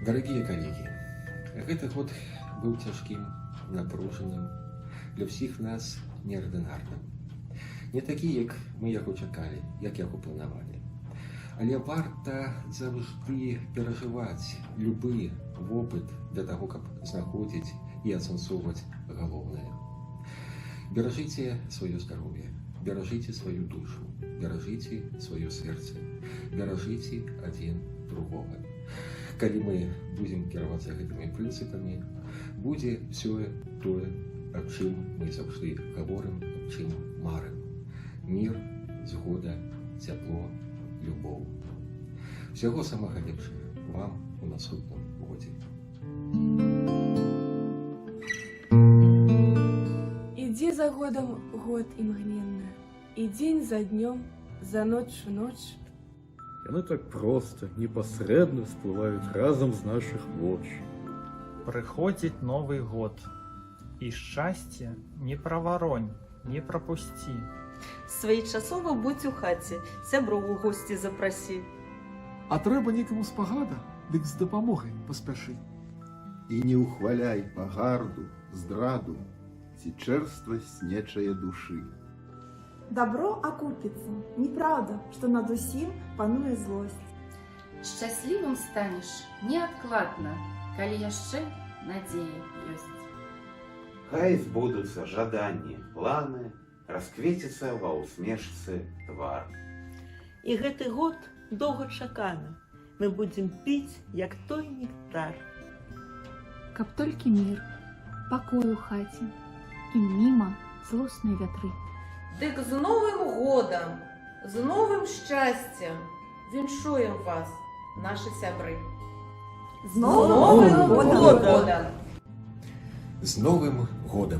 Дорогие коллеги, гэты год быў цяжкім, напружаным, для ўсіх нас неардынарным. Не такі, як мы яго чакалі, як яго планавалі. Але варта заўжды перажываць любы вопыт для таго, каб знаходзіць і ацэнсоўваць галоўнае. Беражыце сваё здароўе, беражыце сваю душу, беражыце сваё сэрца, беражыце адзін другога. Калі мы будзем кіравацца гэтымі прынцыпамі, будзе ўсё тое, аб чым мы заўжды гаворым, аб чым марым. Мір, згода, цяпло, любоў. Усяго самага лепшага вам у наступным годзе. Ідзе за годам год імгненна, і дзень за днём, за ноччу ноч. Яны так проста, непасрэдна всплываюць разам з нашых воч. Прыходзіць Новы год, і шчасце не праваронь, не прапусці. Своечасова будь у хаце, сяброў у госці запрасі. А трэба некаму спагада, дык з дапамогай паспяшы. І не ўхваляй пагарду, здраду ці чэрствасць нечае душы. Добро окупится, неправда, что над усім пануе злость. Шчаслівым станеш неадкладна, калі яшчэ надзея ёсць. Хай збудуцца жаданні, планы, расквеціцца ва ўсмешцы твар. І гэты год доўгачаканы. Мы будзем піць, як той нектар. Каб толькі мір, пакой у хаце і міма злосныя вятры. Дык з Новым годам, з новым шчасцем віншуем вас, нашы сябры. З Новым годам! З Новым годам!